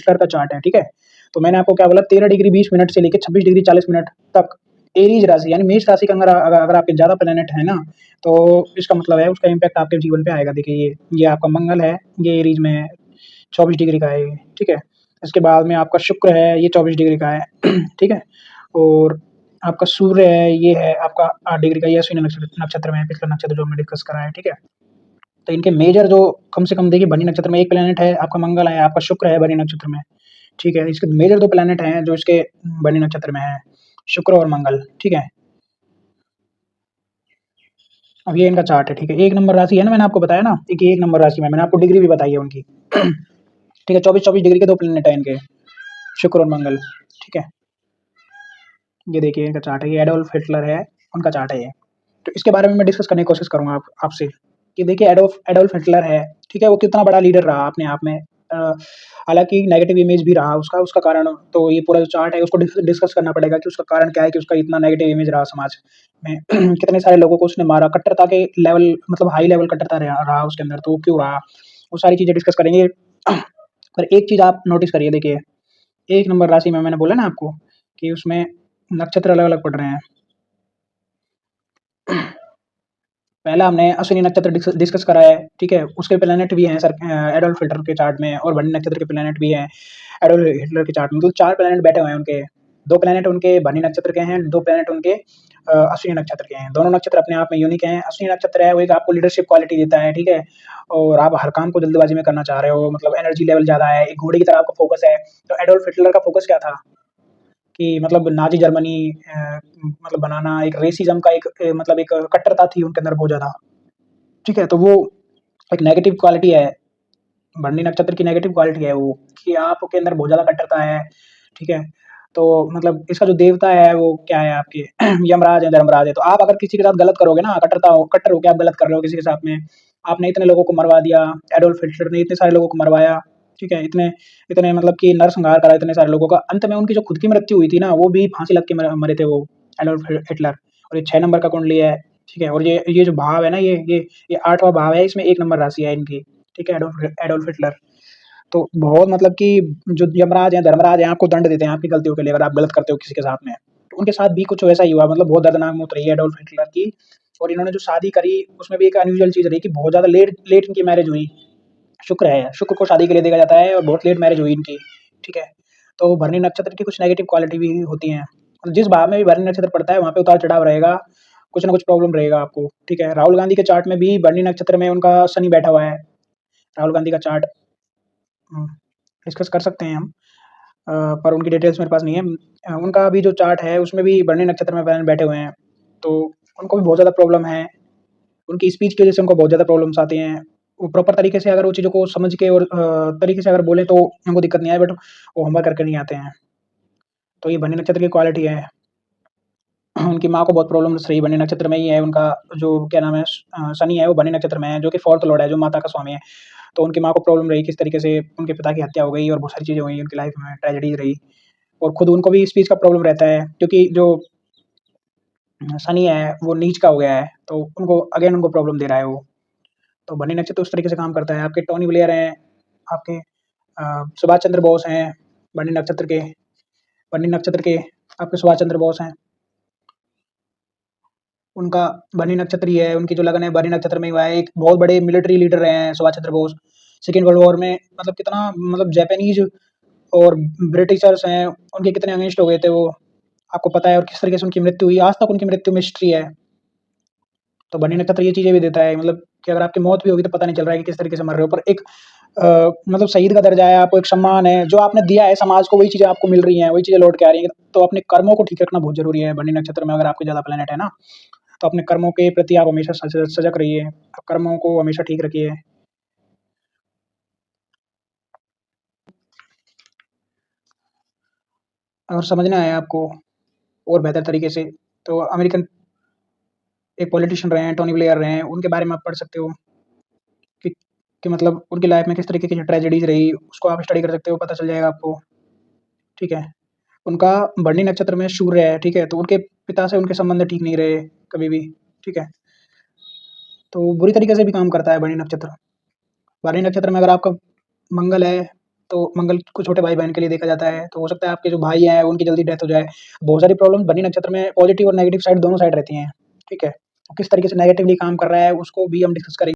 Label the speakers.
Speaker 1: Star का chart है, ठीक है? तो मैंने आपको क्या बोला 13 डिग्री 20 मिनट से लेके 26 डिग्री 40 मिनट तक एरीज़ राशि यानी मेष राशि के अंदर अगर आपके ज़्यादा प्लैनेट है ना, तो इसका मतलब है उसका इम्पैक्ट आपके जीवन पे आएगा। देखिए ये आपका मंगल है, ये एरीज़ में है, 24 डिग्री का है ये, ठीक है? इसके बाद में आपका शुक्र है, ये 24 डिग्री का है, ठीक है? और आपका सूर्य है, ये है आपका 8 डिग्री का, ये अश्विनी नक्षत्र में है, पिछला नक्षत्र जो हमने डिस्कस करा है, ठीक है? तो इनके मेजर जो कम से कम देखिए बनी नक्षत्र में एक प्लैनेट है, आपका मंगल है, आपका शुक्र है बनी नक्षत्र में, ठीक है? इसके मेजर 2 प्लैनेट हैं जो इसके बनी नक्षत्र में हैं, शुक्र और मंगल, ठीक है? अब ये इनका चार्ट है, ठीक है? 1 नंबर राशि है ना मैंने आपको बताया ना, कि 1 नंबर राशि में मैंने आपको डिग्री भी बताई है उनकी। ठीक है, 24-24 डिग्री के 2 प्लैनेट हैं इनके, शुक्र और मंगल, ठीक है? ये देखिए इनका चार्ट है, ये एडोल्फ हिटलर है, उनका चार्ट है ये। तो इसके बारे में मैं डिस्कस करने की कोशिश करूँगा आपसे कि देखिए एडोल्फ एडोल्फ हिटलर है, ठीक है? वो कितना बड़ा लीडर रहा अपने आप में। हालाँकि नेगेटिव इमेज भी रहा उसका, उसका कारण तो ये पूरा जो चार्ट है उसको डिस्कस करना पड़ेगा कि उसका कारण क्या है कि उसका इतना नेगेटिव इमेज रहा समाज में। कितने सारे लोगों को उसने मारा, कट्टरता के लेवल मतलब हाई लेवल कट्टरता रहा उसके अंदर, तो वो क्यों रहा? वो सारी चीज़ें डिस्कस करेंगे। पर एक चीज़ आप नोटिस करिए देखिए, 1 नंबर राशि में मैंने बोला ना आपको कि उसमें नक्षत्र अलग-अलग पड़ रहे हैं। पहला हमने अश्विनी नक्षत्र डिस्कस करा है, ठीक है? उसके प्लैनेट भी हैं एडोल्फ हिटलर के चार्ट में और बनी नक्षत्र के प्लैनेट भी हैं एडोल्फ हिटलर के चार्ट में। तो 4 प्लैनेट बैठे हुए हैं उनके। 2 प्लैनेट उनके बनी नक्षत्र के हैं, 2 प्लैनेट उनके अश्विनी नक्षत्र के हैं। दोनों नक्षत्र अपने आप में यूनिक हैं। अश्विनी नक्षत्र है वो एक आपको लीडरशिप क्वालिटी देता है, ठीक है? और आप हर काम को जल्दबाजी में करना चाह रहे हो, मतलब एनर्जी लेवल ज़्यादा है, एक घोड़े की तरह आपका फोकस है। तो एडोल्फ हिटलर का फोकस क्या था? कि मतलब नाज़ी जर्मनी मतलब बनाना, एक रेसिज़्म का एक मतलब एक कट्टरता थी उनके अंदर बहुत ज़्यादा, ठीक है? तो वो एक नेगेटिव क्वालिटी है, भरणी नक्षत्र की नेगेटिव क्वालिटी है वो, कि आपके अंदर बहुत ज़्यादा कट्टरता है, ठीक है? तो मतलब इसका जो देवता है वो क्या है आपके यमराज है, धर्मराज है। तो आप अगर किसी के साथ गलत करोगे ना, कट्टर होके आप गलत कर रहे हो किसी के साथ में, आपने इतने लोगों को मरवा दिया, एडोल्फ हिटलर ने इतने सारे लोगों को मरवाया, ठीक है? इतने इतने मतलब कि नरसंहार करा इतने सारे लोगों का। अंत में उनकी जो खुद की मृत्यु हुई थी ना, वो भी फांसी लग के मरे थे वो एडोल्फ हिटलर। और ये 6 नंबर का कुंडली है, ठीक है? और ये जो भाव है ना, ये 8वाँ भाव है, इसमें 1 नंबर राशि है इनकी, ठीक है? Adolf Hitler. तो बहुत मतलब कि जो यमराज हैं, धर्मराज हैं, आपको दंड देते हैं आपकी गलतियों के लिए अगर आप गलत करते हो किसी के साथ में। तो उनके साथ भी कुछ वैसा ही हुआ, मतलब बहुत दर्दनाक मौत रही है एडोल्फ हिटलर की। और इन्होंने जो शादी करी उसमें भी एक अनयूजुअल चीज़ रही कि बहुत ज़्यादा लेट लेट इनकी मैरिज हुई। शुक्र है, शुक्र को शादी के लिए देखा जाता है और बहुत लेट मैरिज हुई इनकी, ठीक है? तो भरणी नक्षत्र की कुछ नेगेटिव क्वालिटी भी होती हैं। जिस भाव में भी भरणी नक्षत्र पड़ता है वहाँ पे उतार-चढ़ाव रहेगा, कुछ न कुछ प्रॉब्लम रहेगा आपको, ठीक है? राहुल गांधी के चार्ट में भी भरणी नक्षत्र में उनका शनि बैठा हुआ है। राहुल गांधी का चार्ट हुँ, डिस्कस कर सकते हैं हम। पर उनकी डिटेल्स मेरे पास नहीं है। उनका अभी जो चार्ट है उसमें भी भरणी नक्षत्र में प्लैनेट बैठे हुए हैं, तो उनको भी बहुत ज़्यादा प्रॉब्लम है। उनकी स्पीच की वज़ह से उनको बहुत ज़्यादा प्रॉब्लम्स आती हैं। वो प्रॉपर तरीके से अगर वो चीज़ों को समझ के और तरीके से अगर बोले तो उनको दिक्कत नहीं आए, बट वो होमवर्क करके नहीं आते हैं। तो ये भरणी नक्षत्र की क्वालिटी है। उनकी माँ को बहुत प्रॉब्लम्स रही, भरणी नक्षत्र में ही है उनका जो क्या नाम है शनि है वो भरणी नक्षत्र में है, जो कि 4th लॉर्ड है, जो माता का स्वामी है। तो उनकी माँ को प्रॉब्लम रही, किस तरीके से उनके पिता की हत्या हो गई और बहुत सारी चीज़ें हुई उनकी लाइफ़ में, ट्रेजेडीज़ रही। और खुद उनको भी स्पीच का प्रॉब्लम रहता है, क्योंकि जो शनि है वो नीच का हो गया है, तो उनको अगेन उनको प्रॉब्लम दे रहा है वो। तो बनी नक्षत्र उस तरीके से काम करता है। आपके टोनी ब्लेयर हैं, आपके सुभाष चंद्र बोस हैं, बनी नक्षत्र के बनी नक्षत्र के आपके सुभाष चंद्र बोस हैं। उनका बनी नक्षत्र ही है, उनकी जो लगन है बनी नक्षत्र में ही हुआ है। एक बहुत बड़े मिलिट्री लीडर रहे हैं Subhash Chandra Bose. Second world war में मतलब कितना मतलब जापानीज़ और ब्रिटिशर्स हैं, उनके कितने अगेंस्ट हो गए थे वो, आपको पता है, और किस तरीके से उनकी मृत्यु हुई। आज तक उनकी मृत्यु मिस्ट्री है। तो बनी नक्षत्र ये चीज़ें भी देता है, मतलब कि अगर आपकी मौत भी होगी तो पता नहीं चल रहा है कि किस तरीके से मर रहे हो। पर एक मतलब शहीद का दर्जा है, आपको एक सम्मान है, जो आपने दिया है समाज को वही चीज़ें आपको मिल रही हैं, वही चीज़ें लौट के आ रही हैं। तो अपने कर्मों को ठीक रखना बहुत ज़रूरी है। बनी नक्षत्र में अगर आपके ज़्यादा प्लैनेट है ना, तो अपने कर्मों के प्रति आप हमेशा सजग रहिए, कर्मों को हमेशा ठीक रखिए। अगर समझना है आपको और बेहतर तरीके से, तो अमेरिकन एक पॉलिटिशियन रहे हैं, टोनी ब्लेयर रहे हैं, उनके बारे में आप पढ़ सकते हो कि कि मतलब उनकी लाइफ़ में किस तरीके की ट्रेजेडीज़ रही, उसको आप स्टडी कर सकते हो, पता चल जाएगा आपको, ठीक है? उनका भरणी नक्षत्र में सूर्य है, ठीक है? तो उनके पिता से उनके संबंध ठीक नहीं रहे कभी भी, ठीक है? तो बुरी तरीके से भी काम करता है भरणी नक्षत्र। भरणी नक्षत्र में अगर आपका मंगल है, तो मंगल को छोटे भाई-बहन के लिए देखा जाता है, तो हो सकता है आपके जो भाई हैं, उनकी जल्दी डेथ हो जाए। बहुत सारी प्रॉब्लम बन्नी नक्षत्र में पॉज़िटिव और नेगेटिव साइड दोनों साइड रहती हैं, ठीक है? तो किस तरीके से नेगेटिवली काम कर रहा है, उसको भी हम डिस्कस करेंगे।